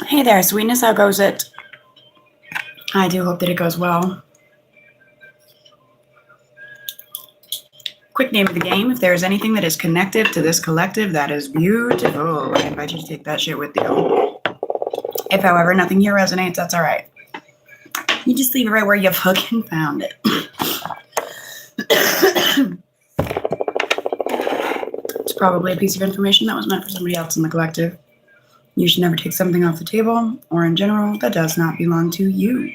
Hey there, sweetness. How goes it? I do hope that it goes well. Quick name of the game. If there is anything that is connective to this collective, that is beautiful. I invite you to take that shit with you. If, however, nothing here resonates, that's all right. You just leave it right where you fucking found it. It's probably a piece of information that was meant for somebody else in the collective. You should never take something off the table, or in general, that does not belong to you.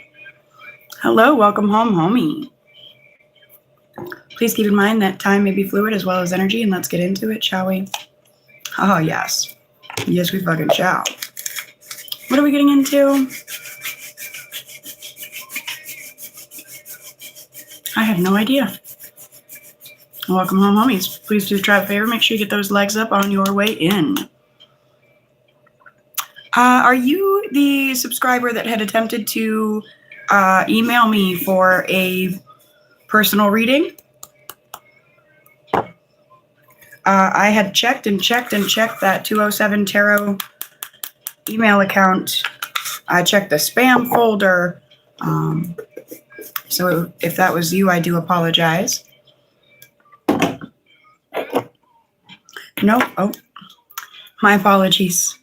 Hello, welcome home, homie. Please keep in mind that time may be fluid as well as energy, and let's get into it, shall we? Oh, yes. Yes, we fucking shall. What are we getting into? I have no idea. Welcome home, homies. Please do try a favor. Make sure you get those legs up on your way in. Are you the subscriber that had attempted to email me for a personal reading? I had checked that 207 Tarot email account. I checked the spam folder. So if that was you, I do apologize. No, oh, my apologies.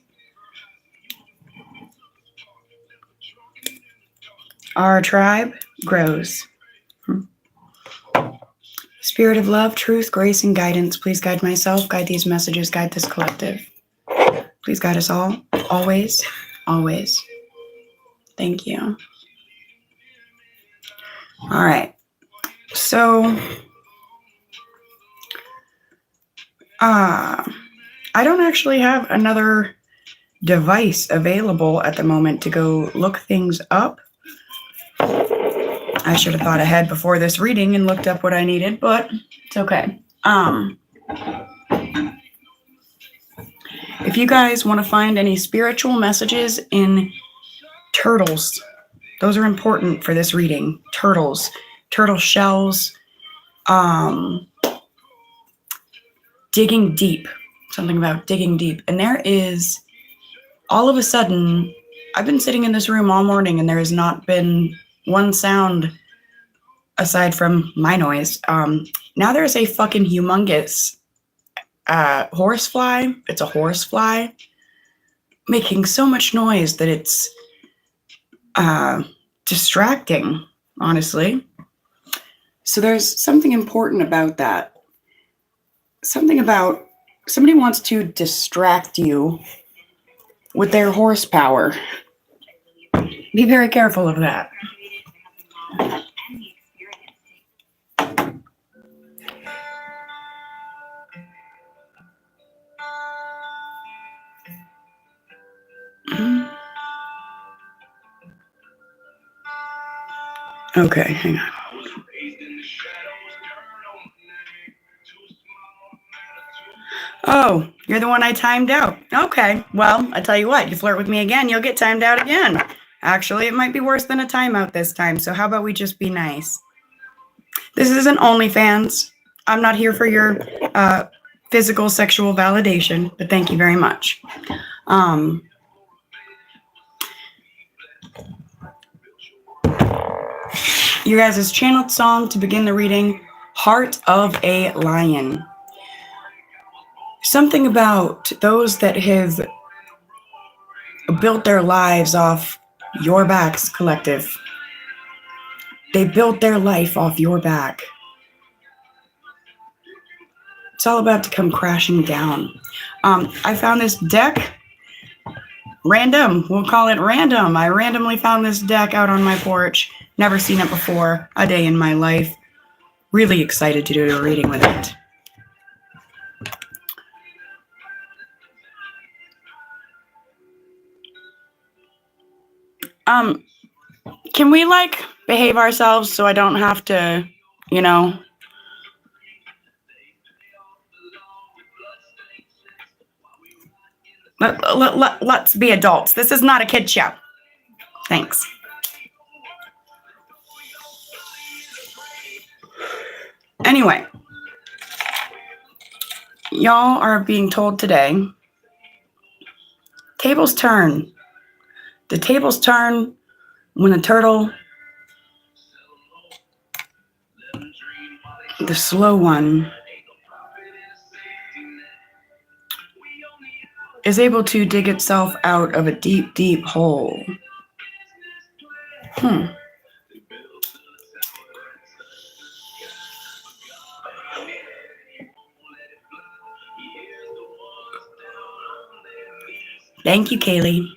Our tribe grows. Spirit of love, truth, grace, and guidance, please guide myself, guide these messages, guide this collective. Please guide us all, always, always. Thank you. All right. So, I don't actually have another device available at the moment to go look things up. I should have thought ahead before this reading and looked up what I needed, but it's okay. If you guys want to find any spiritual messages in turtles, those are important for this reading. Turtles, turtle shells, digging deep, something about digging deep. And there is, all of a sudden, I've been sitting in this room all morning and there has not been one sound aside from my noise. Now there's a fucking humongous horsefly. It's a horsefly making so much noise that it's distracting, honestly. So there's something important about that. Something about somebody wants to distract you with their horsepower. Be very careful of that. Okay, hang on. Oh, you're the one I timed out. Okay, well, I tell you what, you flirt with me again, you'll get timed out again. Actually, it might be worse than a timeout this time, so how about we just be nice? This isn't OnlyFans. I'm not here for your physical, sexual validation, but thank you very much. You guys' channeled song to begin the reading, Heart of a Lion. Something about those that have built their lives off your backs, collective. They built their life off your back. It's all about to come crashing down. I found this deck. Random. We'll call it random. I randomly found this deck out on my porch. Never seen it before. A day in my life. Really excited to do a reading with it. Can we behave ourselves so I don't have to, let's be adults. This is not a kid show. Thanks. Anyway, y'all are being told today, tables turn. The tables turn when the turtle, the slow one, is able to dig itself out of a deep, deep hole. Thank you, Kaylee.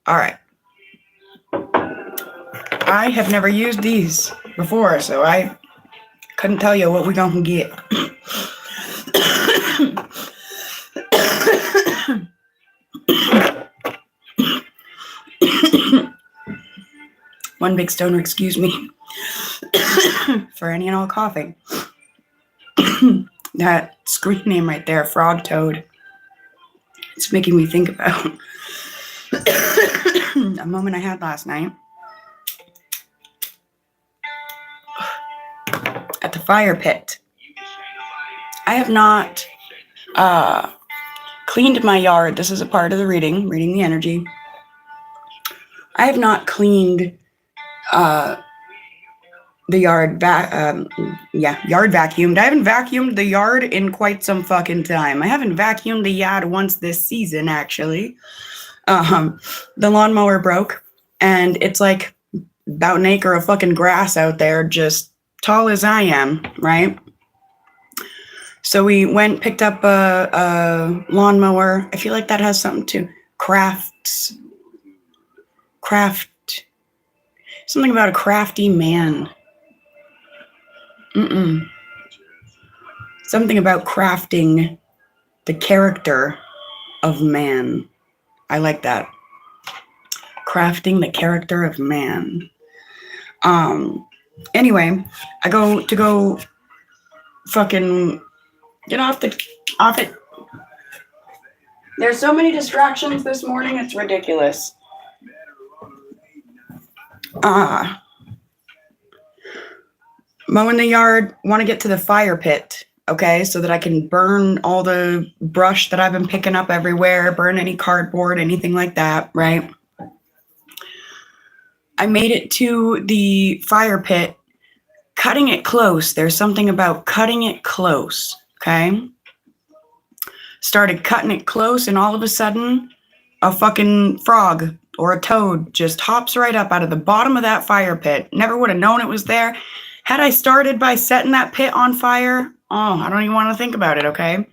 All right. I have never used these before, so I couldn't tell you what we're going to get. One big stoner, excuse me, for any and all coughing. That screen name right there, Frog Toad, it's making me think about a moment I had last night at the fire pit. I have not cleaned my yard. This is a part of the reading the energy. I have not cleaned the yard yard vacuumed. I haven't vacuumed the yard in quite some fucking time. I haven't vacuumed the yard once this season, actually. The lawnmower broke, and it's like about an acre of fucking grass out there, just tall as I am, right? So we went, picked up a lawnmower. I feel like that has something to craft, something about a crafty man. Something about crafting the character of man. I like that. Crafting the character of man. Anyway, I go fucking get off it. There's so many distractions this morning, it's ridiculous. Mowing the yard, want to get to the fire pit, okay, so that I can burn all the brush that I've been picking up everywhere, burn any cardboard, anything like that, right? I made it to the fire pit, cutting it close. There's something about cutting it close, okay? Started cutting it close, and all of a sudden, a fucking frog or a toad just hops right up out of the bottom of that fire pit. Never would have known it was there. Had I started by setting that pit on fire, I don't even want to think about it, okay?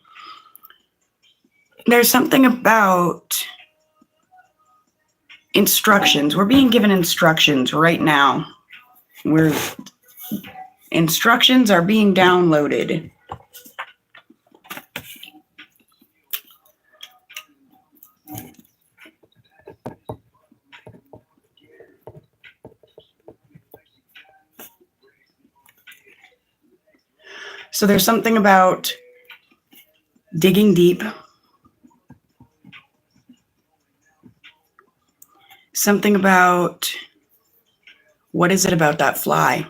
There's something about instructions. We're being given instructions right now. Instructions are being downloaded. So there's something about digging deep. Something about, what is it about that fly?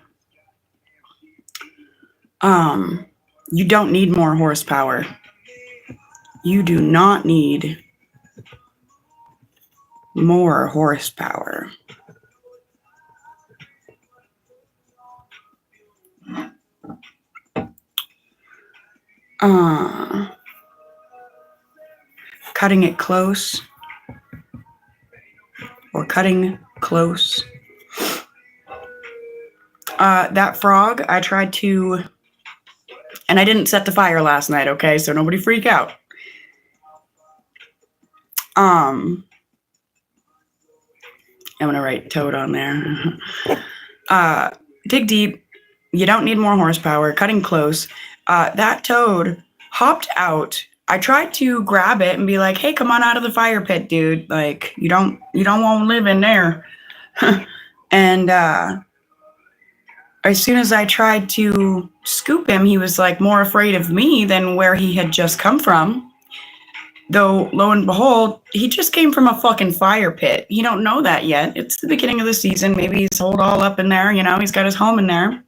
You don't need more horsepower. You do not need more horsepower. Cutting it close, or cutting close. That frog, I tried to, and I didn't set the fire last night, okay, so nobody freak out. I'm gonna write toad on there. Dig deep. You don't need more horsepower. Cutting close. That toad hopped out. I tried to grab it and be like, "Hey, come on out of the fire pit, dude. Like, you don't want to live in there." And as soon as I tried to scoop him, he was like more afraid of me than where he had just come from. Though, lo and behold, he just came from a fucking fire pit. You don't know that yet. It's the beginning of the season. Maybe he's holed all up in there. You know, he's got his home in there.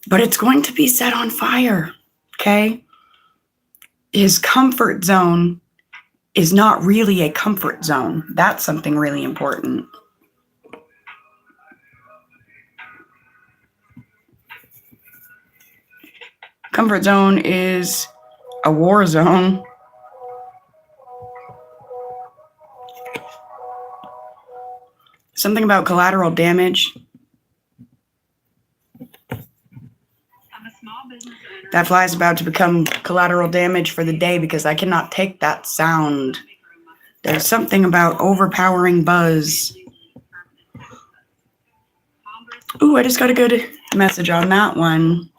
But it's going to be set on fire, okay? his comfort zone is not really a comfort zone. That's something really important. Comfort zone is a war zone. Something about collateral damage. That fly is about to become collateral damage for the day because I cannot take that sound. There's something about overpowering buzz. Ooh, I just got a good message on that one.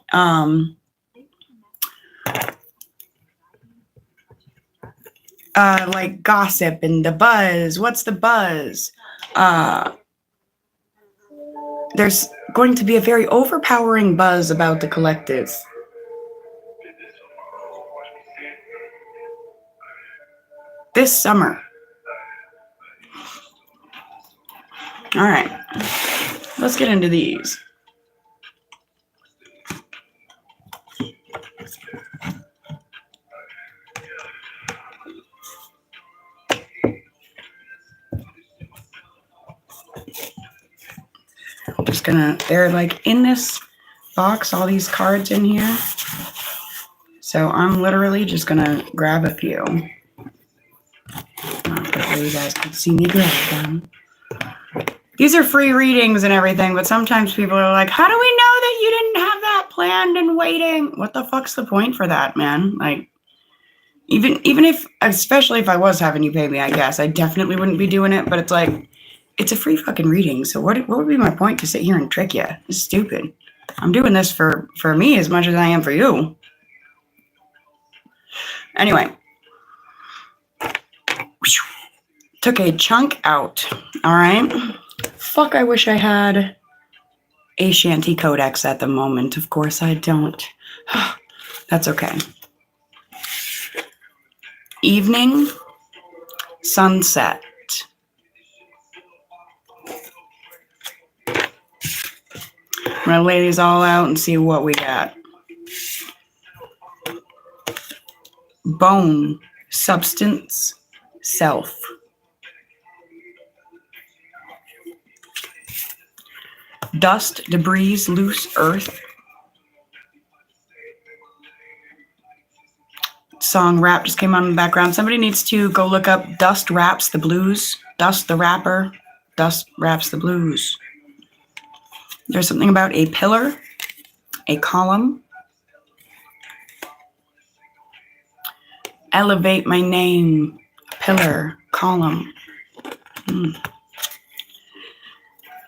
Like gossip and the buzz. What's the buzz? There's going to be a very overpowering buzz about the collective. This summer. All right. Let's get into these. I'm just gonna, they're like in this box, all these cards in here. So I'm literally just gonna grab a few. Not that way you guys can see me grab them. These are free readings and everything, but sometimes people are like, how do we know that you didn't have that planned and waiting? What the fuck's the point for that, man? Like, even if, especially if I was having you pay me, I guess, I definitely wouldn't be doing it, but it's like, it's a free fucking reading, so what would be my point to sit here and trick you? It's stupid. I'm doing this for me as much as I am for you. Anyway. Took a chunk out, all right? Fuck, I wish I had a Shanty codex at the moment. Of course I don't. That's okay. Evening, sunset. I'm gonna lay these all out and see what we got. Bone, substance, self. Dust, debris, loose earth. Song rap just came on in the background. Somebody needs to go look up Dust Raps the Blues. Dust the Rapper. Dust Raps the Blues. There's something about a pillar, a column. Elevate my name. Pillar, column.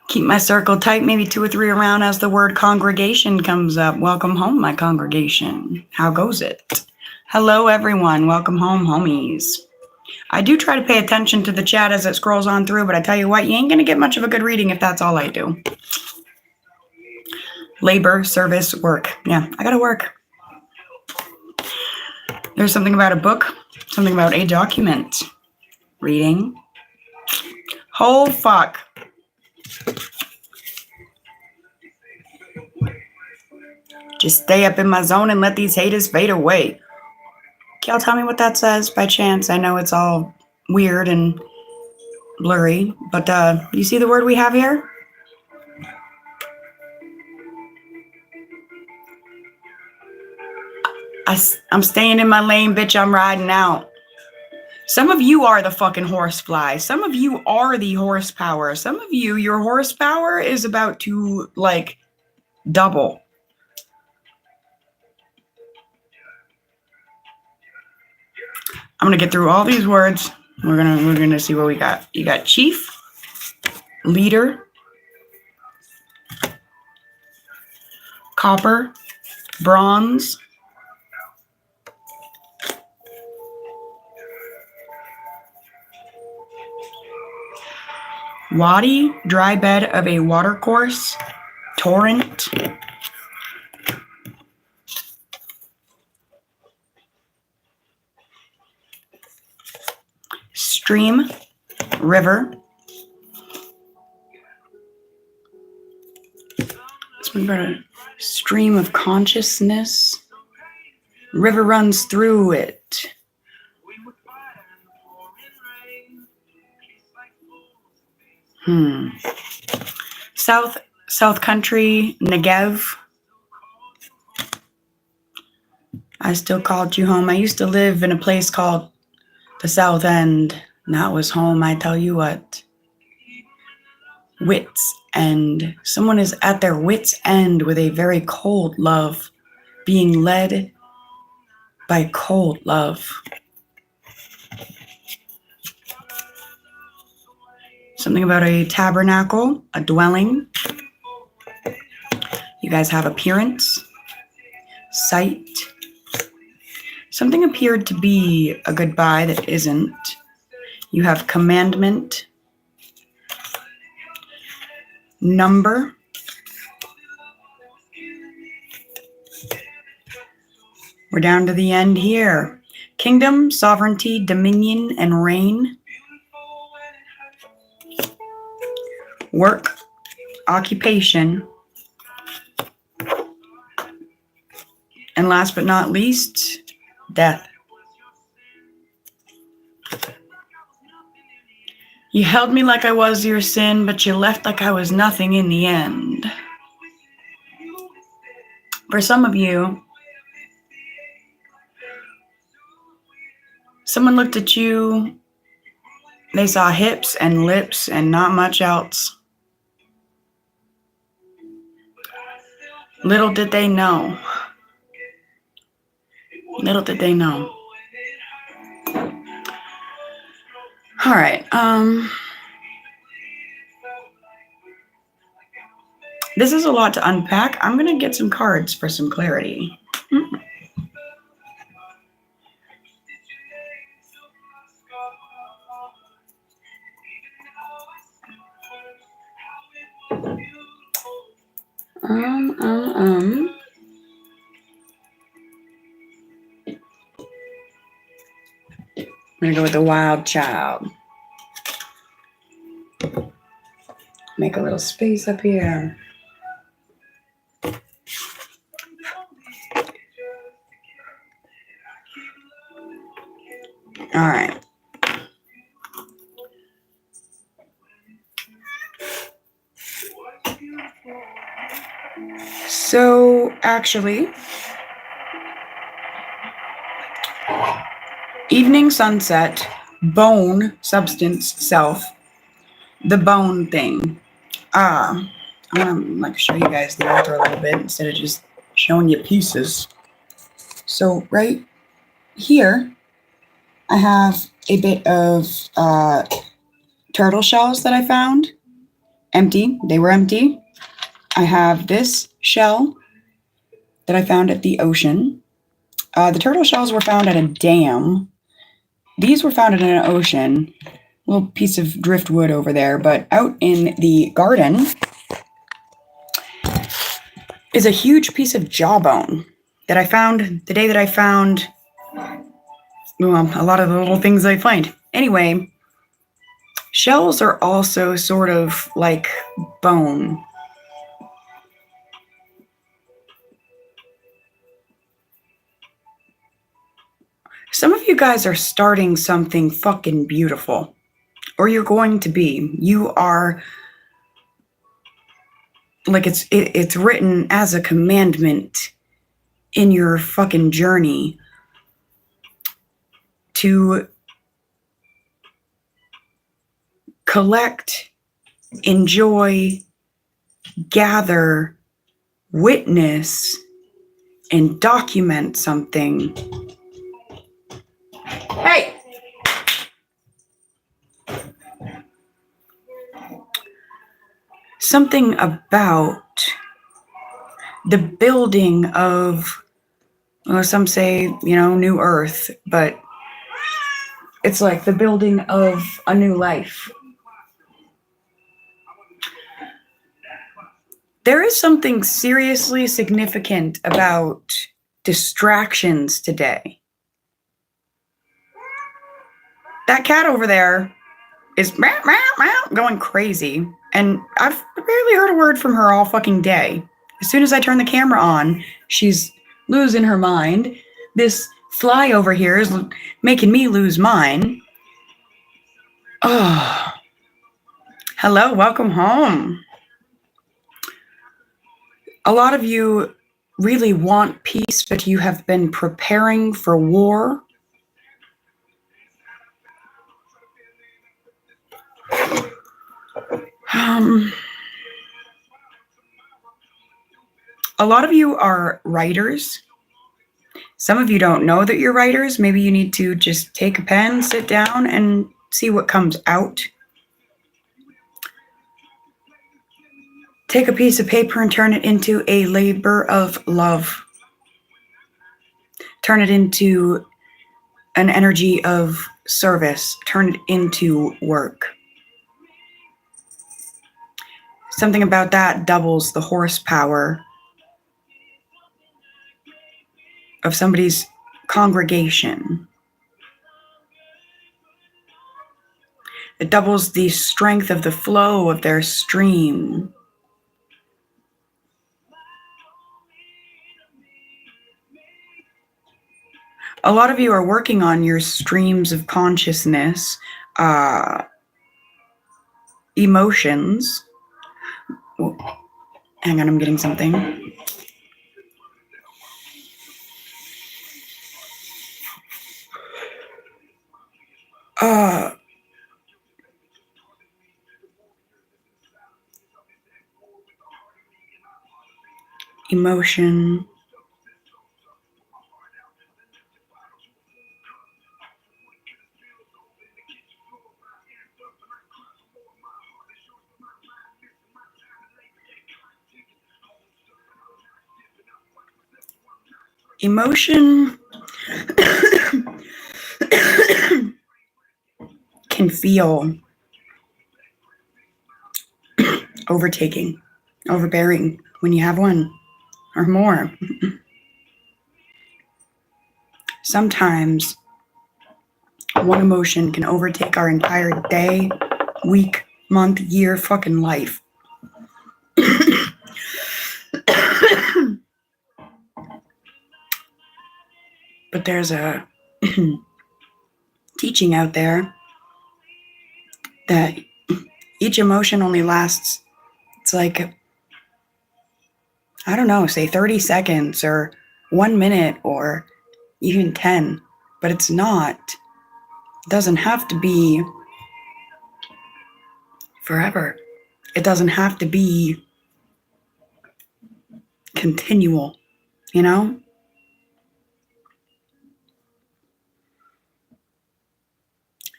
Keep my circle tight, maybe 2 or 3 around as the word congregation comes up. Welcome home, my congregation. How goes it? Hello, everyone. Welcome home, homies. I do try to pay attention to the chat as it scrolls on through, but I tell you what, you ain't going to get much of a good reading if that's all I do. Labor, service, work. Yeah, I got to work. There's something about a book, something about a document. Reading. Oh, fuck. Just stay up in my zone and let these haters fade away. Can y'all tell me what that says by chance? I know it's all weird and blurry, but you see the word we have here? I'm staying in my lane, bitch. I'm riding out. Some of you are the fucking horsefly. Some of you are the horsepower. Some of you, your horsepower is about to, like, double. I'm gonna get through all these words. We're gonna see what we got. You got chief, leader, copper, bronze, wadi, dry bed of a watercourse, torrent, stream, river. It's about a stream of consciousness. River runs through it. South Country, Negev. I still called you home. I used to live in a place called the South End. And that was home, I tell you what. Wits end. Someone is at their wits end with a very cold love, being led by cold love. Something about a tabernacle, a dwelling. You guys have appearance, sight. Something appeared to be a goodbye that isn't. You have commandment, number, we're down to the end here. Kingdom, sovereignty, dominion, and reign. Work, occupation. And last but not least, death. You held me like I was your sin, but you left like I was nothing in the end. For some of you, someone looked at you, they saw hips and lips and not much else. Little did they know. Little did they know. All right. This is a lot to unpack. I'm going to get some cards for some clarity. I'm going to go with the wild child. Make a little space up here. All right. So actually, evening sunset, bone, substance, self, the bone thing. I want to show you guys the altar a little bit instead of just showing you pieces. So right here, I have a bit of turtle shells that I found. Empty. They were empty. I have this shell that I found at the ocean. The turtle shells were found at a dam. These were found in an ocean. Little piece of driftwood over there. But out in the garden is a huge piece of jawbone that I found the day that I found, well, a lot of the little things I find. Anyway, shells are also sort of like bone. Some of you guys are starting something fucking beautiful. Or you're going to be. You are, like, it's written as a commandment in your fucking journey to collect, enjoy, gather, witness, and document something. Hey! Something about the building of, well, some say, new earth, but it's like the building of a new life. There is something seriously significant about distractions today. That cat over there is meow, meow, meow, going crazy. And I've barely heard a word from her all fucking day. As soon as I turn the camera on, she's losing her mind. This fly over here is making me lose mine. Oh, hello, welcome home. A lot of you really want peace, but you have been preparing for war. A lot of you are writers. Some of you don't know that you're writers. Maybe you need to just take a pen, sit down, and see what comes out. Take a piece of paper and turn it into a labor of love. Turn it into an energy of service. Turn it into work. Something about that doubles the horsepower of somebody's congregation. It doubles the strength of the flow of their stream. A lot of you are working on your streams of consciousness, emotions. Oh, hang on, I'm getting something. Emotion. Emotion can feel overtaking, overbearing when you have one or more. Sometimes one emotion can overtake our entire day, week, month, year, fucking life. But there's a teaching out there that each emotion only lasts, it's like, I don't know, say 30 seconds or 1 minute or even 10, but it's not. It doesn't have to be forever. It doesn't have to be continual, you know?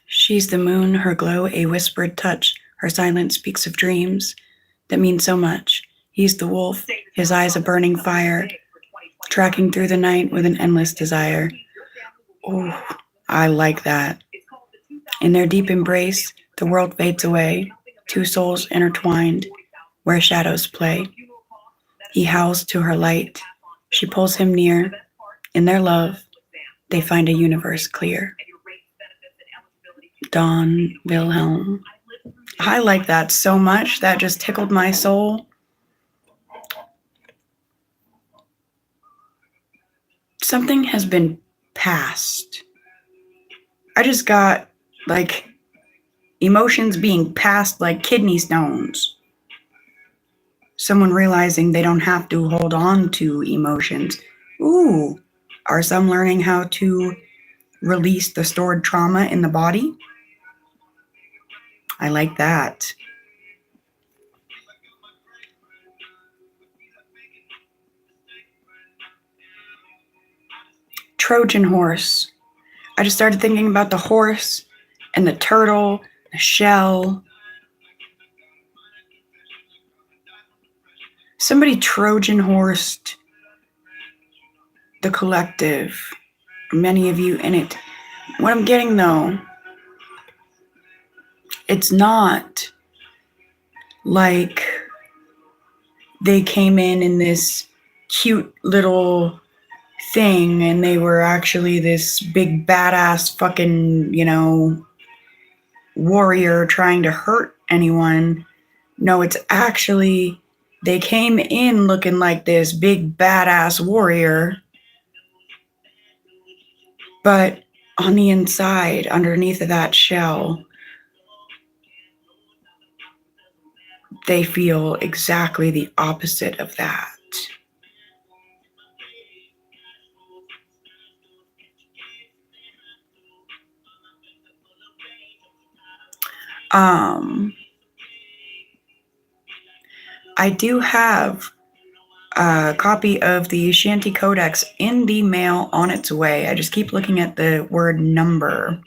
She's the moon, her glow a whispered touch, her silence speaks of dreams that mean so much. He's the wolf, his eyes a burning fire, tracking through the night with an endless desire. Oh, I like that. In their deep embrace, the world fades away, two souls intertwined, where shadows play. He howls to her light, she pulls him near. In their love, they find a universe clear. Don Wilhelm. I like that so much. That just tickled my soul. Something has been passed. I just got like emotions being passed like kidney stones. Someone realizing they don't have to hold on to emotions. Ooh, are some learning how to release the stored trauma in the body? I like that. Trojan horse. I just started thinking about the horse and the turtle, the shell. Somebody Trojan horsed the collective. Many of you in it. What I'm getting though, it's not like they came in this cute little thing and they were actually this big badass fucking, warrior trying to hurt anyone. No, it's actually they came in looking like this big badass warrior But on the inside, underneath of that shell, they feel exactly the opposite of that. I do have a copy of the Shanty Codex in the mail on its way. I just keep looking at the word number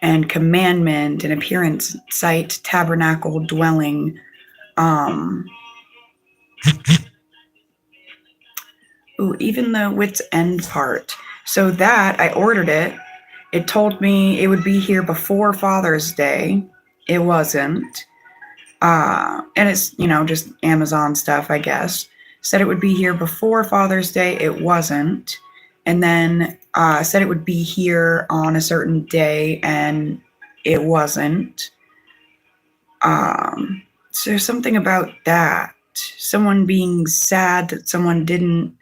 and commandment and appearance, site, tabernacle, dwelling. Even the wit's end part. So that, I ordered it. It told me it would be here before Father's Day. It wasn't. And it's, just Amazon stuff, I guess. Said it would be here before Father's Day. It wasn't. And then said it would be here on a certain day, and it wasn't. So there's something about that. Someone being sad that someone didn't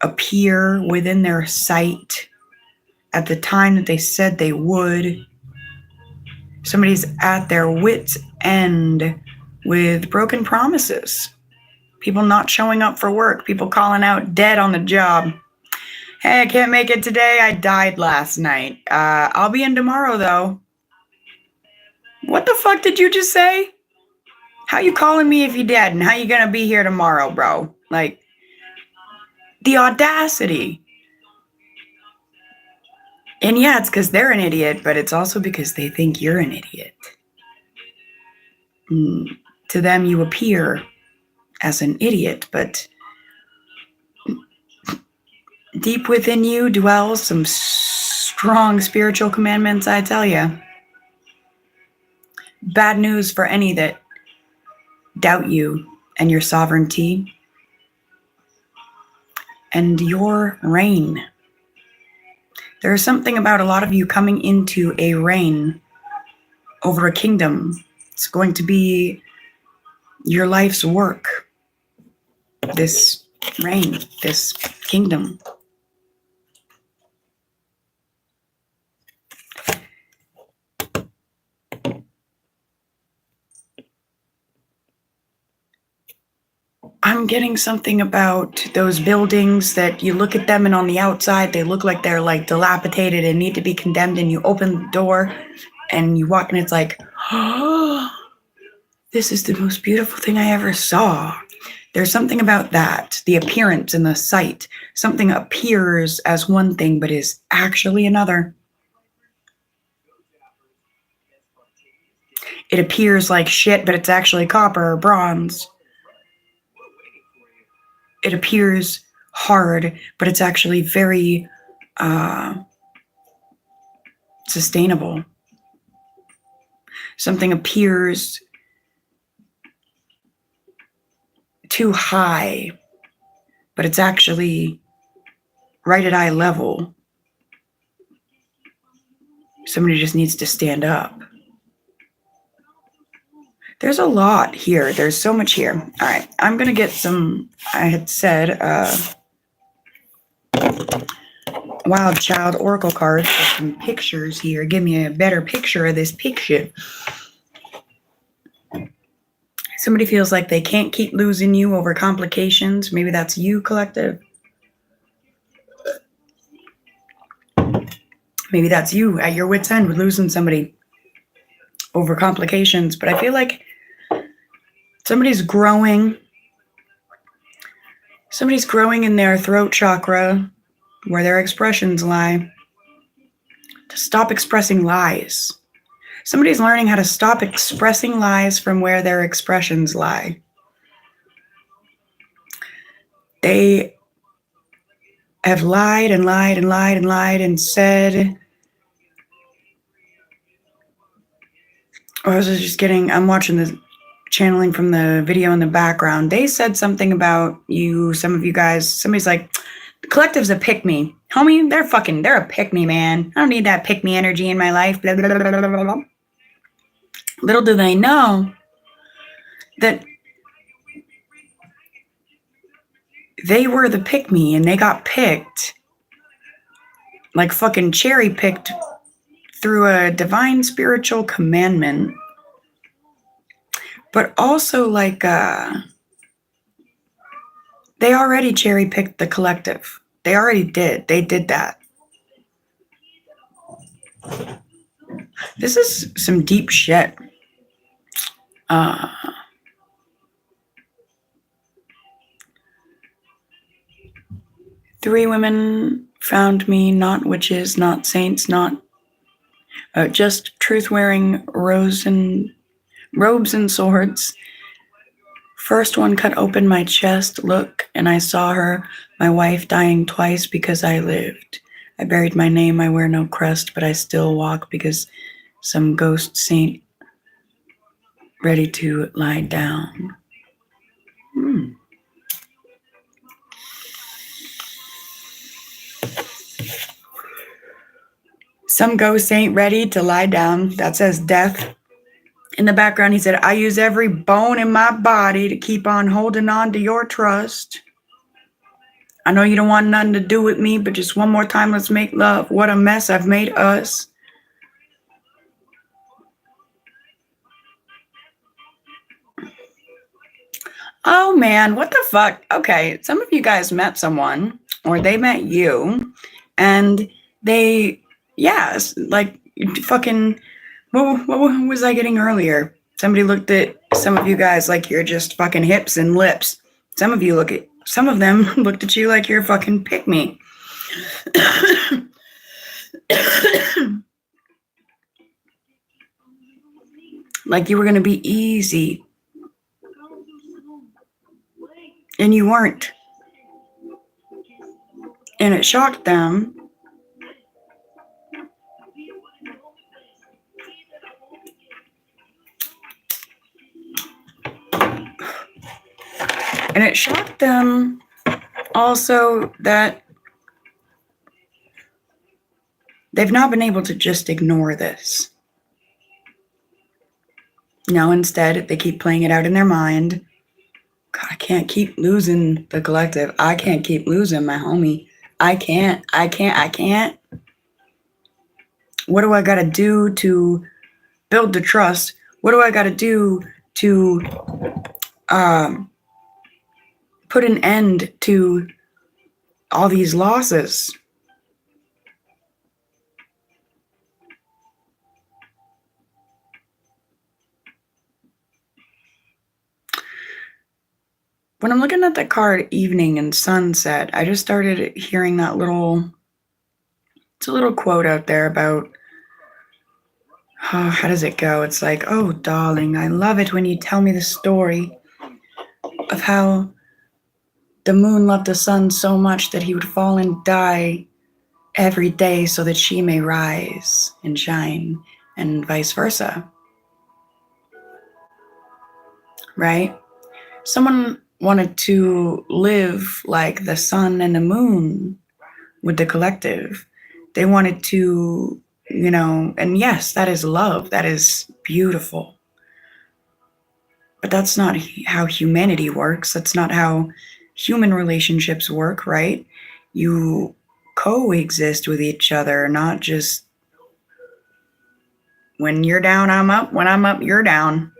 appear within their sight at the time that they said they would. Somebody's at their wit's end with broken promises. People not showing up for work. People calling out dead on the job. Hey, I can't make it today. I died last night. I'll be in tomorrow, though. What the fuck did you just say? How you calling me if you dead? And how you gonna be here tomorrow, bro? Like, the audacity. And yeah, it's because they're an idiot, but it's also because they think you're an idiot. To them, you appear as an idiot, but deep within you dwells some strong spiritual commandments, I tell you. Bad news for any that doubt you and your sovereignty and your reign. There is something about a lot of you coming into a reign over a kingdom. It's going to be your life's work. This reign, this kingdom. I'm getting something about those buildings that you look at them and on the outside they look like they're like dilapidated and need to be condemned, and you open the door and you walk and it's like, oh, this is the most beautiful thing I ever saw. There's something about that, the appearance and the sight. Something appears as one thing but is actually another. It appears like shit, but it's actually copper or bronze. It appears hard, but it's actually very sustainable. Something appears too high, but it's actually right at eye level. Somebody just needs to stand up. There's a lot here. There's so much here. All right, I'm going to get some, I had said, Wild Child Oracle cards with some pictures here. Give me a better picture of this picture. Somebody feels like they can't keep losing you over complications. Maybe that's you, collective. Maybe that's you at your wit's end with losing somebody over complications. But I feel like somebody's growing. Somebody's growing in their throat chakra, where their expressions lie, to stop expressing lies. Somebody's learning how to stop expressing lies from where their expressions lie. They have lied and lied and lied and lied and said, I'm watching the channeling from the video in the background. They said something about you, some of you guys, somebody's like, the collective's a pick-me. Homie, they're a pick-me, man. I don't need that pick-me energy in my life. Blah, blah, blah, blah, blah, blah. Little do they know that they were the pick-me and they got picked like fucking cherry picked through a divine spiritual commandment, but also like they already cherry picked the collective. They already did. They did that. This is some deep shit. Three women found me, not witches, not saints, not just truth-wearing robes and swords. First one cut open my chest, look, and I saw her, my wife, dying twice because I lived. I buried my name, I wear no crest, but I still walk because some ghost saint ready to lie down. Some ghost saint ready to lie down. That says death. In the background, he said, I use every bone in my body to keep on holding on to your trust. I know you don't want nothing to do with me, but just one more time, let's make love. What a mess I've made us. Oh man, what the fuck? Okay, some of you guys met someone, or they met you, and they, yes, like fucking, what was I getting earlier? Somebody looked at some of you guys like you're just fucking hips and lips. Some of them looked at you like you're fucking pick me. Like you were gonna be easy. And you weren't. And it shocked them. And it shocked them also that they've not been able to just ignore this. No, instead, they keep playing it out in their mind. God, I can't keep losing the collective. I can't keep losing my homie. I can't. What do I got to do to build the trust? What do I got to do to put an end to all these losses? When I'm looking at the card evening and sunset, I just started hearing that it's a little quote out there about, oh, how does it go? It's like, oh, darling, I love it when you tell me the story of how the moon loved the sun so much that he would fall and die every day so that she may rise and shine, and vice versa. Right? Someone wanted to live like the sun and the moon with the collective. They wanted to, and yes, that is love. That is beautiful. But that's not how humanity works. That's not how human relationships work, right? You coexist with each other, not just when you're down, I'm up. When I'm up, you're down.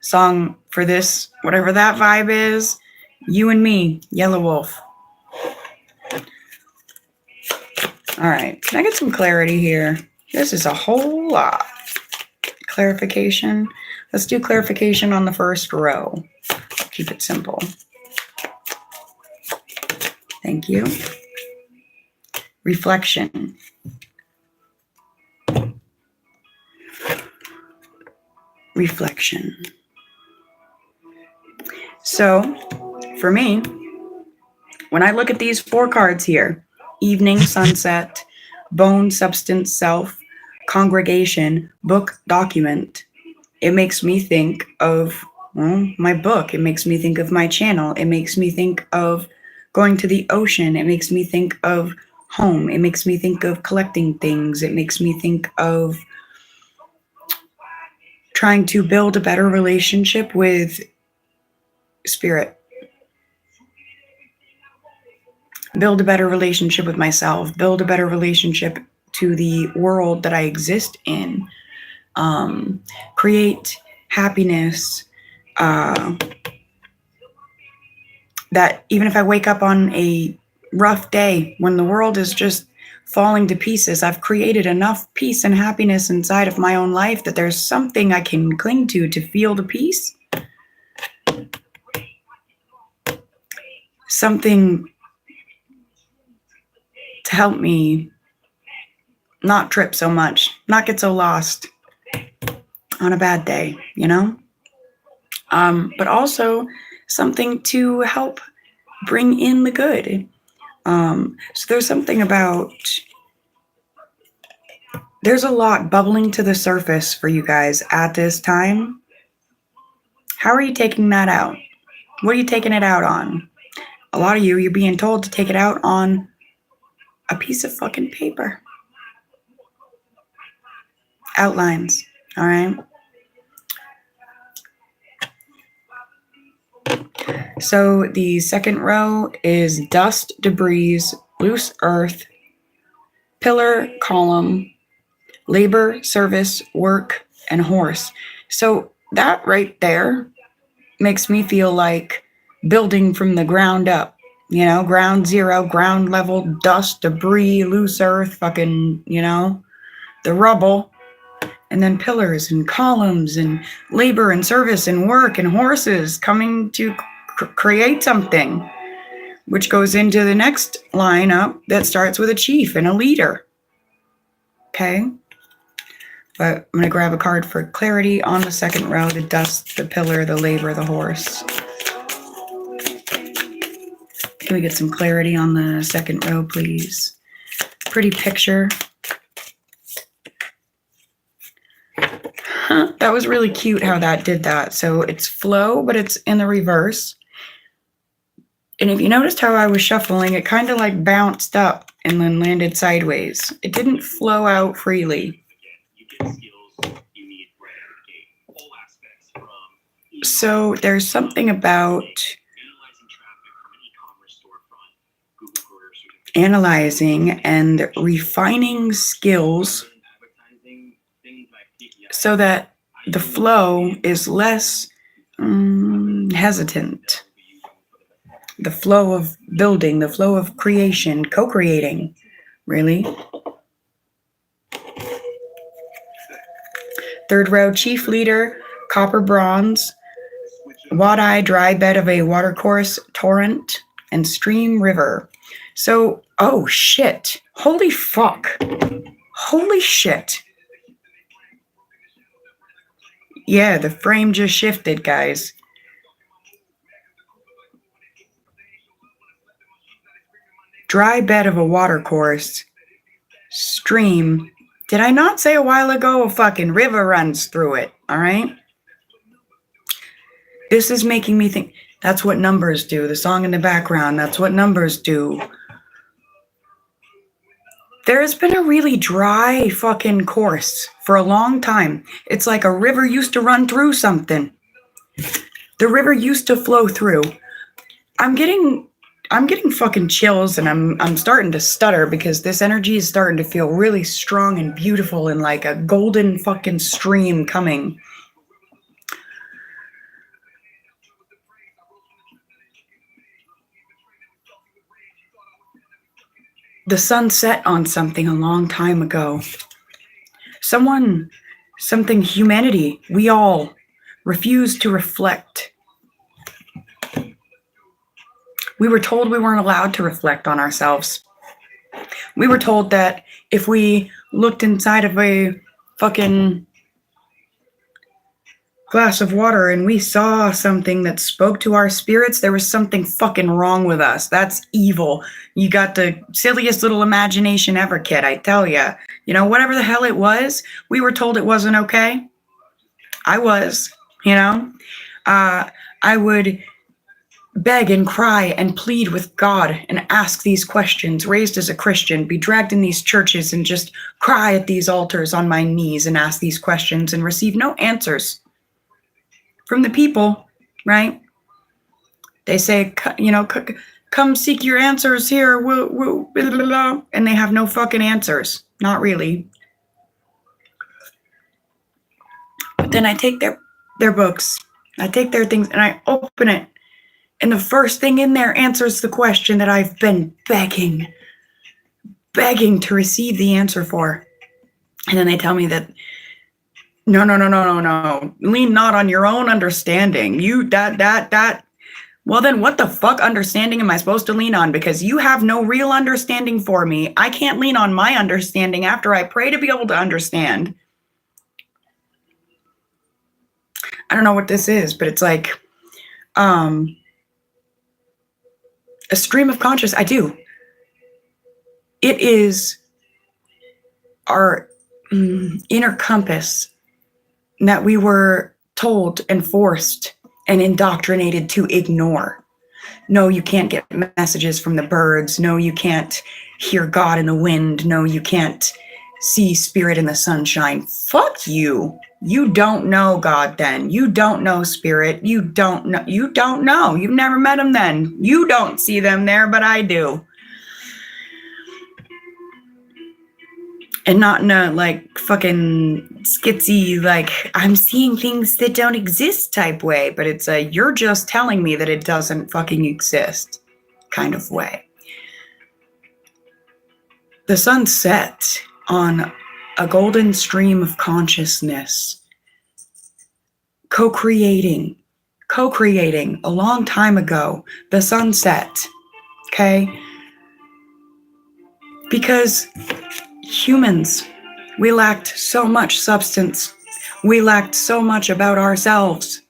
Song for this, whatever that vibe is, You and Me, Yellow Wolf. All right, can I get some clarity here? This is a whole lot. Clarification. Let's do clarification on the first row. Keep it simple. Thank you. Reflection. Reflection. So, for me, when I look at these 4 cards here, evening, sunset, bone, substance, self, congregation, book, document, it makes me think of my book. It makes me think of my channel. It makes me think of going to the ocean. It makes me think of home. It makes me think of collecting things. It makes me think of trying to build a better relationship with spirit. build a better relationship with myself, build a better relationship to the world that I exist in, create happiness, that even if I wake up on a rough day when the world is just falling to pieces, I've created enough peace and happiness inside of my own life that there's something I can cling to feel the peace. Something to help me not trip so much, not get so lost on a bad day, you know? But also something to help bring in the good. So there's something about, there's a lot bubbling to the surface for you guys at this time. How are you taking that out? What are you taking it out on? A lot of you, you're being told to take it out on a piece of fucking paper. Outlines, all right? So the second row is dust, debris, loose earth, pillar, column, labor, service, work, and horse. So that right there makes me feel like building from the ground up, you know, ground zero, ground level, dust, debris, loose earth, fucking, you know, the rubble, and then pillars and columns and labor and service and work and horses coming to create something, which goes into the next line up that starts with a chief and a leader. Okay. But I'm going to grab a card for clarity on the second row, the dust, the pillar, the labor, the horse. Can we get some clarity on the second row, please? Pretty picture. Huh, that was really cute how that did that. So it's flow, but it's in the reverse. And if you noticed how I was shuffling, it kind of like bounced up and then landed sideways. It didn't flow out freely. So there's something about analyzing and refining skills so that the flow is less hesitant. The flow of building, the flow of creation, co-creating, really. Third row, chief leader, copper bronze, wad-eye dry bed of a watercourse, torrent, and stream river. So, oh shit. Holy fuck. Holy shit. Yeah, the frame just shifted, guys. Dry bed of a watercourse, stream. Did I not say a while ago a fucking river runs through it? All right. This is making me think that's what numbers do. The song in the background, that's what numbers do. There has been a really dry fucking course for a long time. It's like a river used to run through something. The river used to flow through. I'm getting fucking chills, and I'm starting to stutter because this energy is starting to feel really strong and beautiful and like a golden fucking stream coming. The sun set on something a long time ago. Something humanity, we all refused to reflect. We were told we weren't allowed to reflect on ourselves. We were told that if we looked inside of a fucking glass of water and we saw something that spoke to our spirits, there was something fucking wrong with us. That's evil. You got the silliest little imagination ever, kid, I tell ya. You know, whatever the hell it was, we were told it wasn't okay. I was, you know. I would beg and cry and plead with God and ask these questions, raised as a Christian, be dragged in these churches and just cry at these altars on my knees and ask these questions and receive no answers from the people, right? They say, come seek your answers here, blah, blah, blah, and they have no fucking answers. Not really. But then I take their books, I take their things, and I open it, and the first thing in there answers the question that I've been begging to receive the answer for. And then they tell me that no. Lean not on your own understanding. Well, then what the fuck understanding am I supposed to lean on? Because you have no real understanding for me. I can't lean on my understanding after I pray to be able to understand. I don't know what this is, but it's like a stream of conscious. I do. It is our inner compass that we were told and forced and indoctrinated to ignore. No, you can't get messages from the birds. No, you can't hear God in the wind. No, you can't see spirit in the sunshine. Fuck you. You don't know God then. You don't know spirit. You don't know. You've never met them then. You don't see them there, but I do. And not in a like fucking skitsy, like I'm seeing things that don't exist type way, but it's a you're just telling me that it doesn't fucking exist kind of way. The sun set on a golden stream of consciousness, co-creating a long time ago. The sun set, okay? Because humans, we lacked so much substance. We lacked so much about ourselves.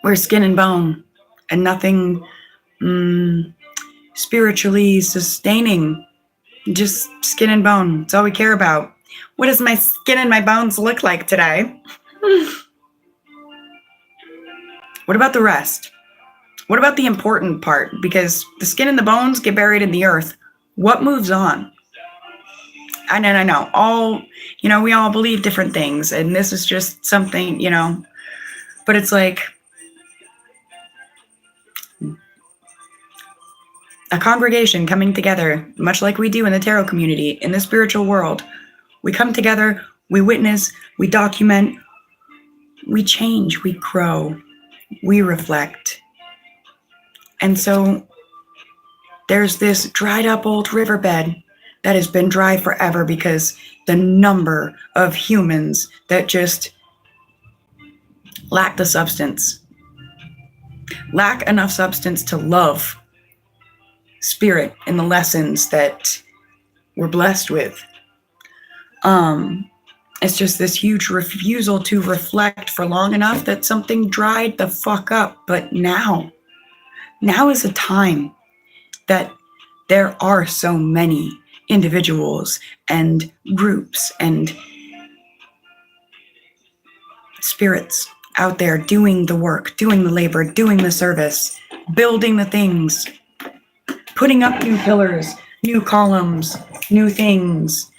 We're skin and bone and nothing spiritually sustaining. Just skin and bone. That's all we care about. What does my skin and my bones look like today? What about the rest? What about the important part? Because the skin and the bones get buried in the earth. What moves on? I know. All, we all believe different things, and this is just something, but it's like a congregation coming together, much like we do in the tarot community, in the spiritual world. We come together, we witness, we document, we change, we grow, we reflect. And so there's this dried up old riverbed that has been dry forever because the number of humans that just lack the substance, lack enough substance to love spirit and the lessons that we're blessed with. It's just this huge refusal to reflect for long enough that something dried the fuck up. But now is a time that there are so many individuals and groups and spirits out there doing the work, doing the labor, doing the service, building the things, putting up new pillars, new columns, new things.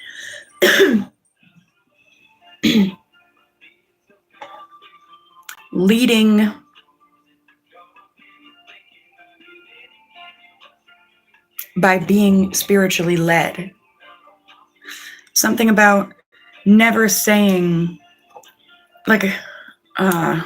Leading by being spiritually led. Something about never saying, like, I'll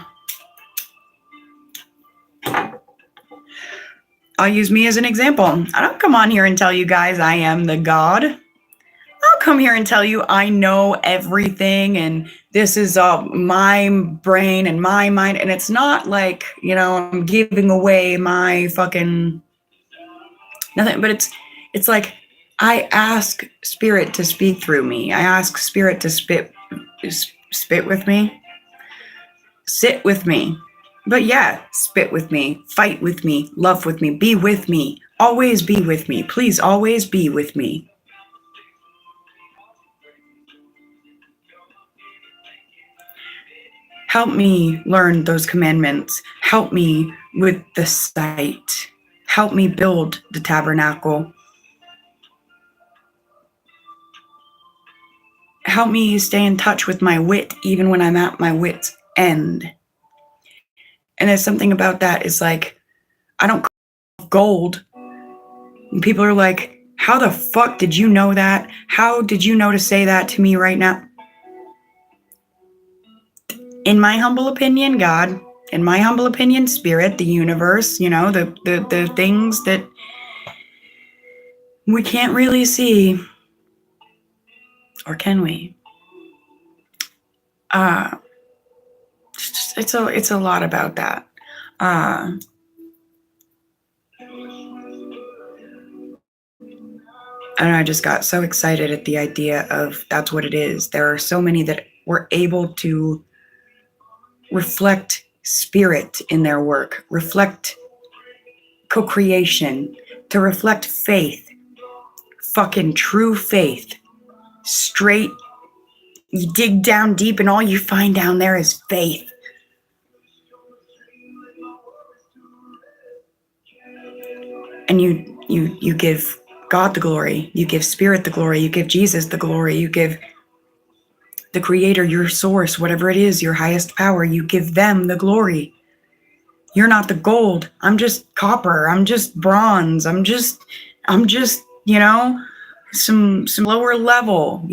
use me as an example. I don't come on here and tell you guys I am the God. I'll come here and tell you I know everything and this is my brain and my mind. And it's not like, I'm giving away my fucking nothing, but it's like I ask spirit to speak through me. I ask spirit to spit with me, sit with me. But yeah, spit with me, fight with me, love with me, be with me, always be with me. Please always be with me. Help me learn those commandments. Help me with the sight. Help me build the tabernacle. Help me stay in touch with my wit even when I'm at my wit's end. And there's something about that is like, I don't call gold. And people are like, how the fuck did you know that? How did you know to say that to me right now? In my humble opinion, God, in my humble opinion, spirit, the universe, the things that we can't really see, or can we? It's a lot about that. And I just got so excited at the idea of that's what it is. There are so many that were able to reflect spirit in their work, reflect co-creation, to reflect faith, fucking true faith, straight. You dig down deep and all you find down there is faith. And you give God the glory, you give spirit the glory, you give Jesus the glory, you give the creator, your source, whatever it is, your highest power, you give them the glory. You're not the gold. I'm just copper. I'm just bronze. I'm just, some lower level,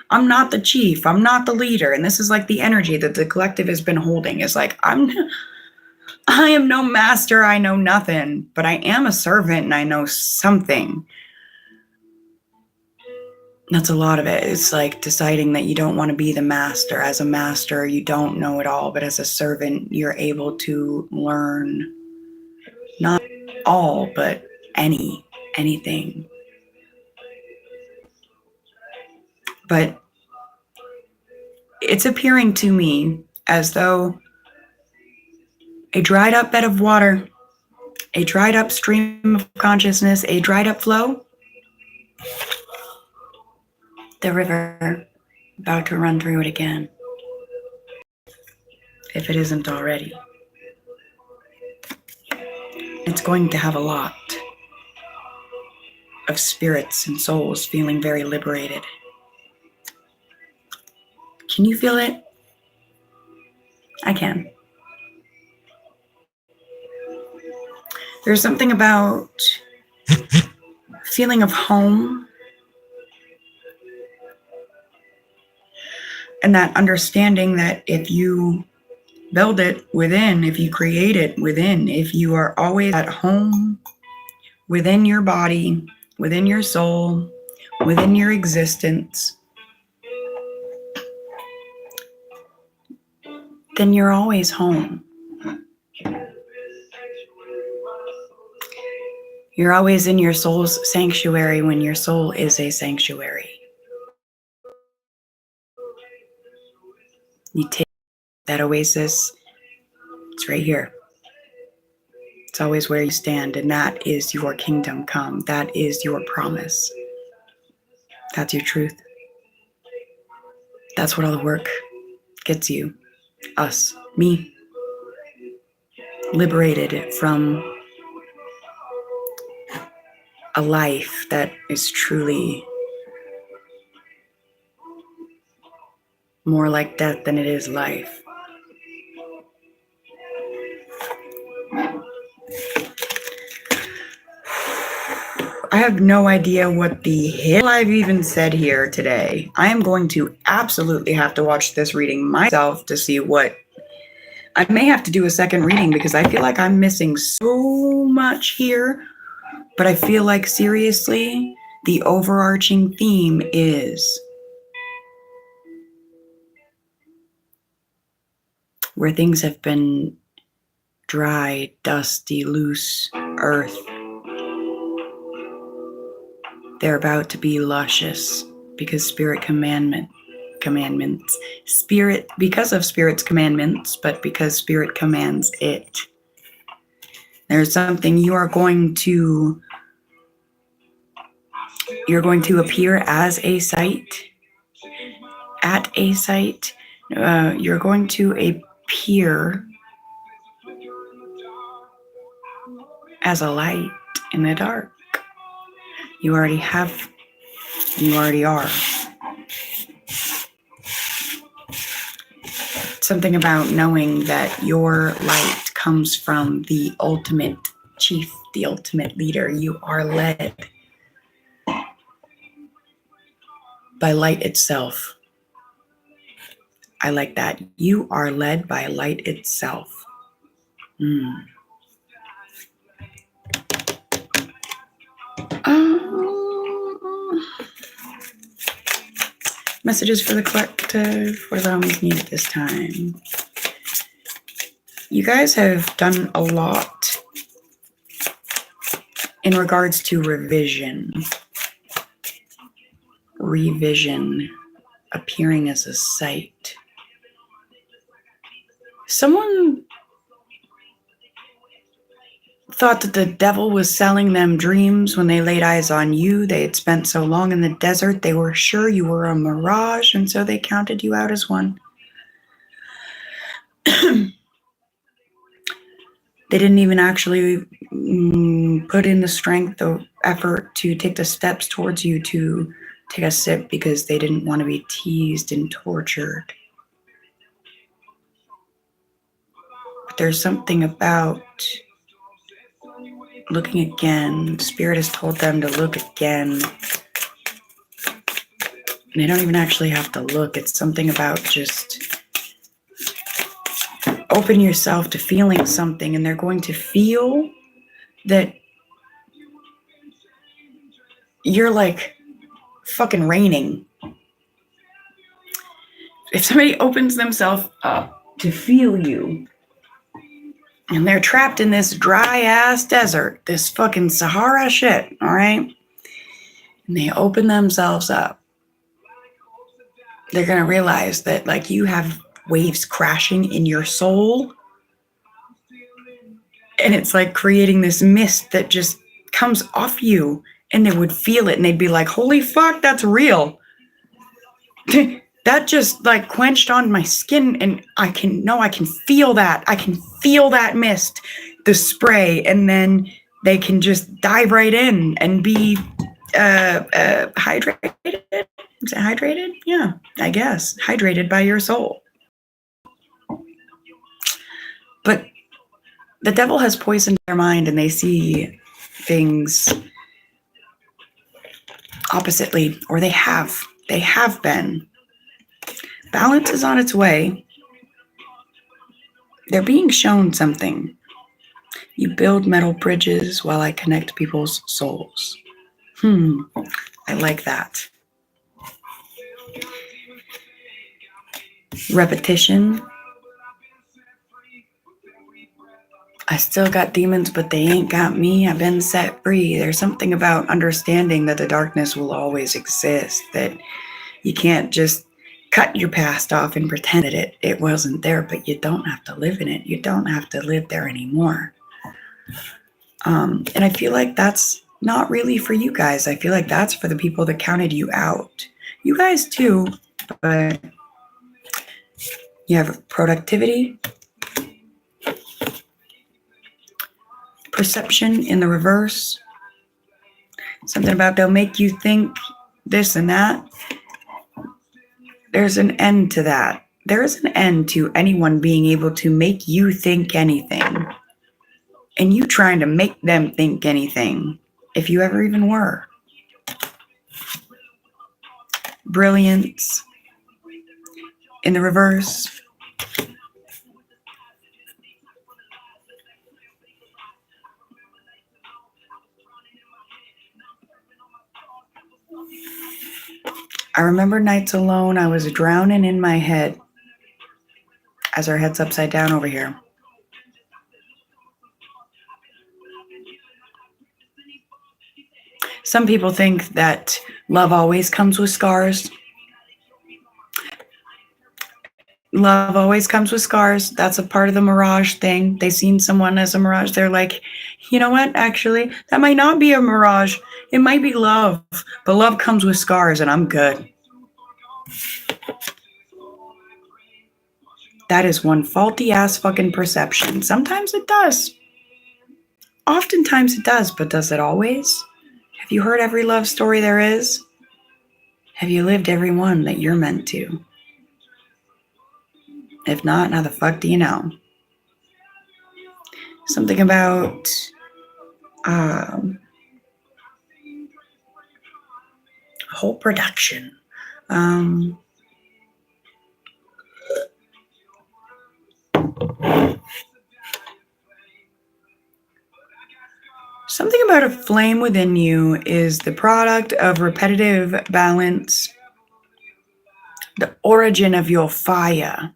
I'm not the chief. I'm not the leader. And this is like the energy that the collective has been holding is like, I am no master. I know nothing, but I am a servant and I know something. That's a lot of it. It's like deciding that you don't want to be the master. As a master, you don't know it all, but as a servant, you're able to learn not all, but anything. But it's appearing to me as though a dried up bed of water, a dried up stream of consciousness, a dried up flow, the river about to run through it again, if it isn't already. It's going to have a lot of spirits and souls feeling very liberated. Can you feel it? I can. There's something about feeling of home and that understanding that if you build it within, if you create it within, if you are always at home within your body, within your soul, within your existence, then you're always home. You're always in your soul's sanctuary when your soul is a sanctuary. You take that oasis, it's right here. It's always where you stand, and that is your kingdom come. That is your promise. That's your truth. That's what all the work gets you, us, me, liberated from a life that is truly more like death than it is life. I have no idea what the hell I've even said here today. I am going to absolutely have to watch this reading myself to see what... I may have to do a second reading because I feel like I'm missing so much here. But I feel like, seriously, the overarching theme is where things have been dry, dusty, loose, earth. They're about to be luscious because because of Spirit's commandments, but because Spirit commands it. There's something you're going to appear as a site, at a site. You're going to appear as a light in the dark. You already have, you already are. Something about knowing that your light comes from the ultimate chief, the ultimate leader. You are led by light itself. I like that. You are led by light itself. Messages for the collective. What do homies need at this time? You guys have done a lot in regards to revision, appearing as a sight. Someone thought that the devil was selling them dreams when they laid eyes on you. They had spent so long in the desert, they were sure you were a mirage, and so they counted you out as one. They didn't even actually put in the strength or effort to take the steps towards you to take a sip because they didn't want to be teased and tortured. But there's something about looking again. Spirit has told them to look again. And they don't even actually have to look. It's something about just open yourself to feeling something, and they're going to feel that you're like fucking raining. If somebody opens themselves up to feel you, and they're trapped in this dry ass desert, this fucking Sahara shit, all right? And they open themselves up, they're gonna realize that like you have waves crashing in your soul, and it's like creating this mist that just comes off you, and they would feel it and they'd be like, holy fuck, that's real. That just like quenched on my skin, and I can feel that. I can feel that mist, the spray, and then they can just dive right in and be hydrated. Is it hydrated? Yeah, I guess. Hydrated by your soul. But the devil has poisoned their mind, and they see things oppositely, or they have been. Balance is on its way. They're being shown something. You build metal bridges while I connect people's souls. I like that. Repetition. I still got demons, but they ain't got me. I've been set free. There's something about understanding that the darkness will always exist, that you can't just cut your past off and pretend that it wasn't there, but you don't have to live in it. You don't have to live there anymore. And I feel like that's not really for you guys. I feel like that's for the people that counted you out. You guys too, but you have productivity, perception in the reverse, something about they'll make you think this and that. There's an end to that. There is an end to anyone being able to make you think anything, and you trying to make them think anything, if you ever even were. Brilliance in the reverse. I remember nights alone, I was drowning in my head as our head's upside down over here. Some people think that love always comes with scars. Love always comes with scars. That's a part of the mirage thing. They seen someone as a mirage. They're like, you know what? Actually, that might not be a mirage. It might be love, but love comes with scars, and I'm good. That is one faulty ass fucking perception. Sometimes it does. Oftentimes it does, but does it always? Have you heard every love story there is? Have you lived every one that you're meant to? If not, how the fuck do you know? Something about whole production. Something about a flame within you is the product of repetitive balance, the origin of your fire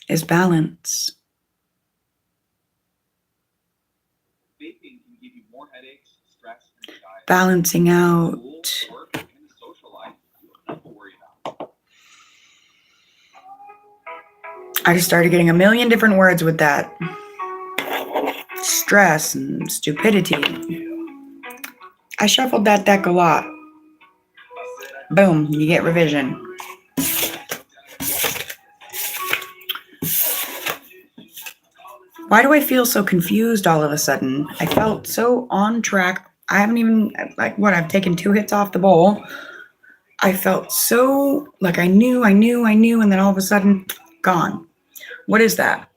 is balance. Balancing out. I just started getting a million different words with that. Stress and stupidity. I shuffled that deck a lot. Boom, you get revision. Why do I feel so confused all of a sudden? I felt so on track. I haven't even, I've taken 2 hits off the bowl. I felt so like I knew, and then all of a sudden, gone. What is that?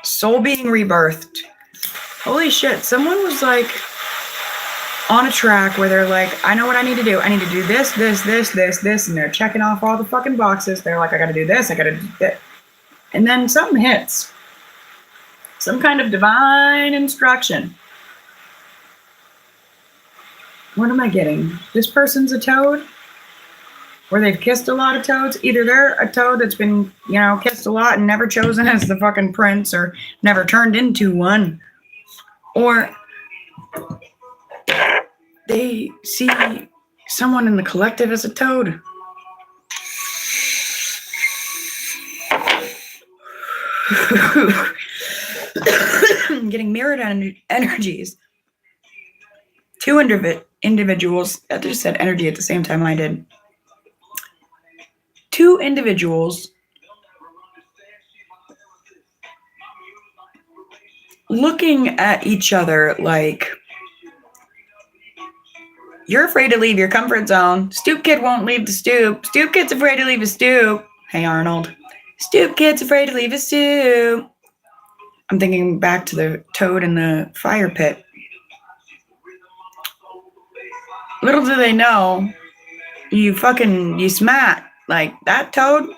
Soul being rebirthed. Holy shit, someone was like on a track where they're like, I know what I need to do. I need to do this, and they're checking off all the fucking boxes. They're like, I gotta do this, I gotta do that. And then something hits. Some kind of divine instruction. What am I getting? This person's a toad? Or they've kissed a lot of toads? Either they're a toad that's been, kissed a lot and never chosen as the fucking prince or never turned into one. Or they see someone in the collective as a toad. Getting mirrored energies. 2 individuals. I just said energy at the same time I did. 2 individuals looking at each other like, you're afraid to leave your comfort zone. Stoop kid won't leave the stoop. Stoop kid's afraid to leave his stoop. Hey, Arnold. Stoop kid's afraid to leave his stoop. I'm thinking back to the toad in the fire pit. Little do they know, you smack. Like, that toad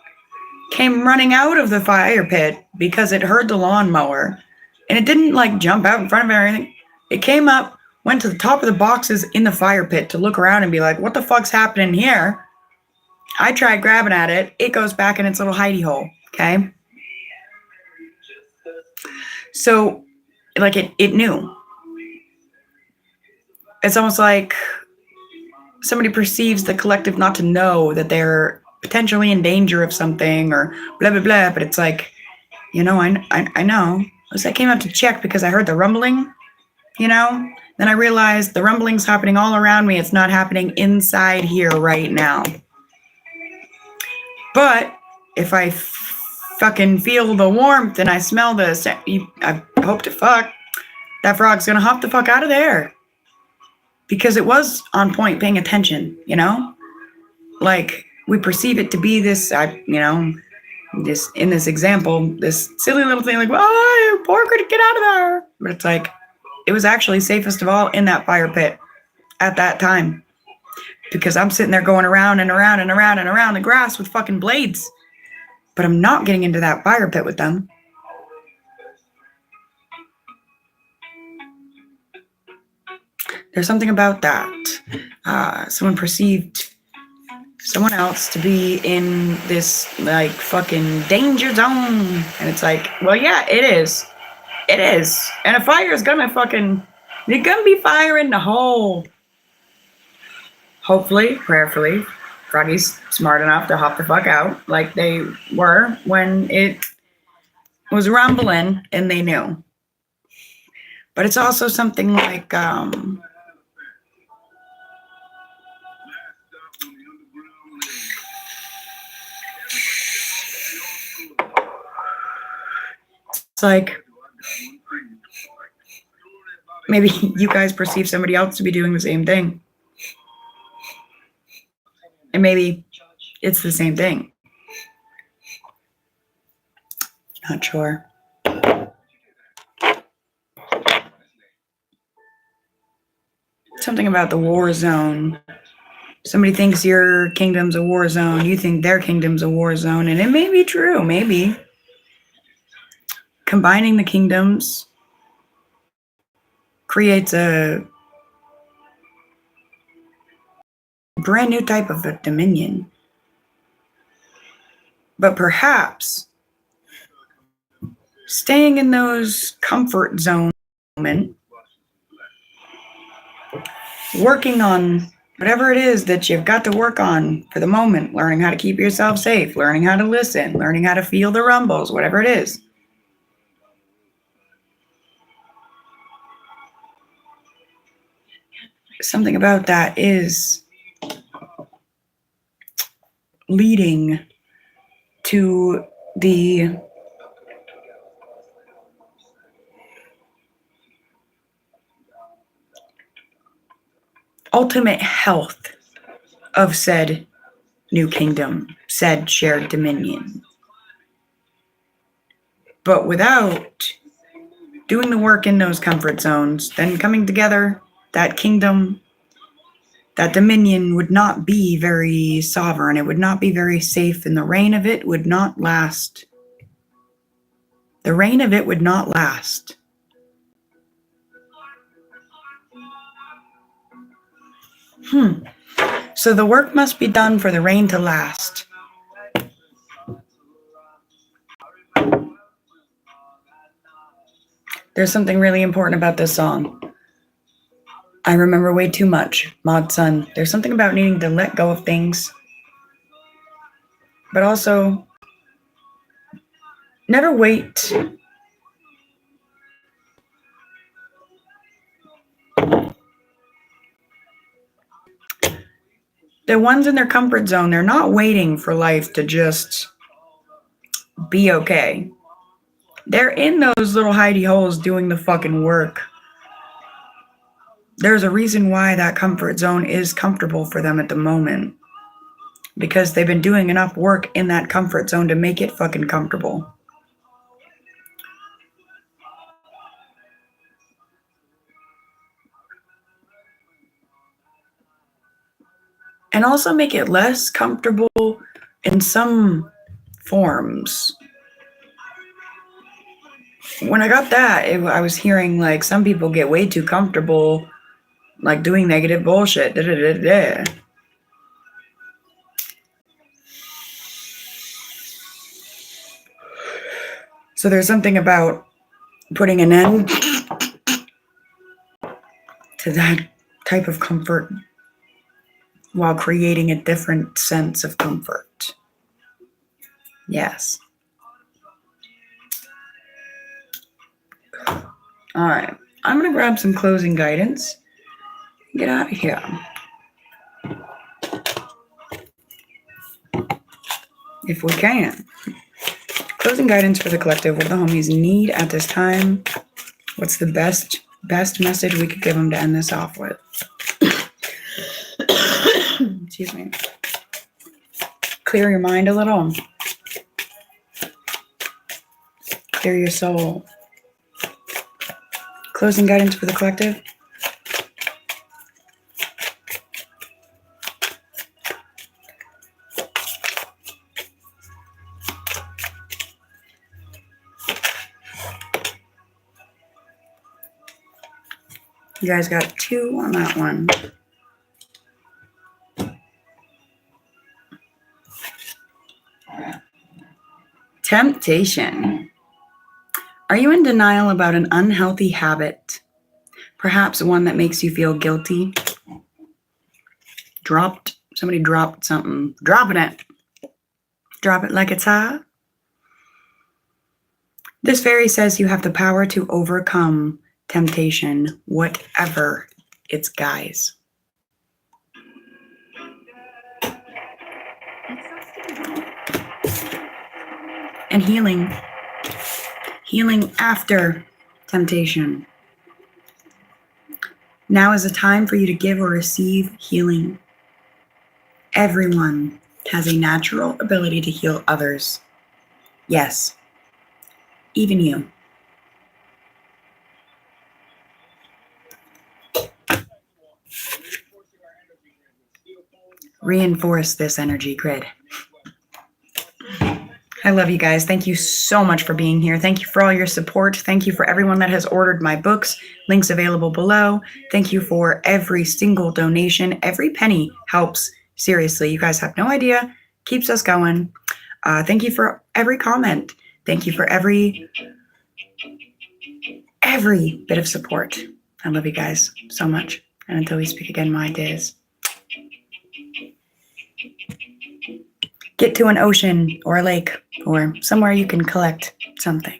came running out of the fire pit because it heard the lawnmower. And it didn't, jump out in front of it or anything. It came up, went to the top of the boxes in the fire pit to look around and be like, what the fuck's happening here? I tried grabbing at it. It goes back in its little hidey hole, okay? So, it knew. It's almost like somebody perceives the collective not to know that they're potentially in danger of something or blah, blah, blah. But it's like, I know. I came out to check because I heard the rumbling, Then I realized the rumbling's happening all around me. It's not happening inside here right now. But if I fucking feel the warmth and I smell I hope to fuck, that frog's gonna hop the fuck out of there. Because it was on point, paying attention, we perceive it to be this, this, in this example, this silly little thing, oh, poor critter, get out of there. But it's like, it was actually safest of all in that fire pit at that time. Because I'm sitting there going around and around and around and around the grass with fucking blades. But I'm not getting into that fire pit with them. There's something about that. Someone perceived someone else to be in this fucking danger zone. And it's like, well, yeah, it is. It is. And a fire is gonna be fire in the hole. Hopefully, prayerfully, Froggy's smart enough to hop the fuck out like they were when it was rumbling and they knew. But it's also something like, it's like maybe you guys perceive somebody else to be doing the same thing. And maybe it's the same thing. Not sure. Something about the war zone. Somebody thinks your kingdom's a war zone. You think their kingdom's a war zone. And it may be true. Maybe. Combining the kingdoms creates a brand new type of a dominion. But perhaps staying in those comfort zones, working on whatever it is that you've got to work on for the moment, learning how to keep yourself safe, learning how to listen, learning how to feel the rumbles, whatever it is. Something about that is leading to the ultimate health of said new kingdom, said shared dominion. But without doing the work in those comfort zones, then coming together, that kingdom, that dominion would not be very sovereign. It would not be very safe, and the reign of it would not last. The reign of it would not last. So the work must be done for the reign to last. There's something really important about this song. I remember way too much. Mod Sun. There's something about needing to let go of things, but also never wait. The ones in their comfort zone, they're not waiting for life to just be okay. They're in those little hidey holes doing the fucking work. There's a reason why that comfort zone is comfortable for them at the moment. Because they've been doing enough work in that comfort zone to make it fucking comfortable. And also make it less comfortable in some forms. When I got that, I was hearing like some people get way too comfortable, like doing negative bullshit. So there's something about putting an end to that type of comfort while creating a different sense of comfort. Yes. All right. I'm going to grab some closing guidance. Get out of here. If we can. Closing guidance for the collective. What do the homies need at this time? What's the best message we could give them to end this off with? Excuse me. Clear your mind a little. Clear your soul. Closing guidance for the collective. You guys got 2 on that one. Temptation. Are you in denial about an unhealthy habit? Perhaps one that makes you feel guilty? Somebody dropped something. Dropping it. Drop it like it's hot. This fairy says you have the power to overcome temptation, whatever its guise. And healing. Healing after temptation. Now is a time for you to give or receive healing. Everyone has a natural ability to heal others. Yes, even you. Reinforce this energy grid. I love you guys. Thank you so much for being here. Thank you for all your support. Thank you for everyone that has ordered my books. Links available below. Thank you for every single donation. Every penny helps. Seriously, you guys have no idea. Keeps us going. Thank you for every comment. Thank you for every bit of support. I love you guys so much. And until we speak again, my days. Get to an ocean or a lake or somewhere you can collect something.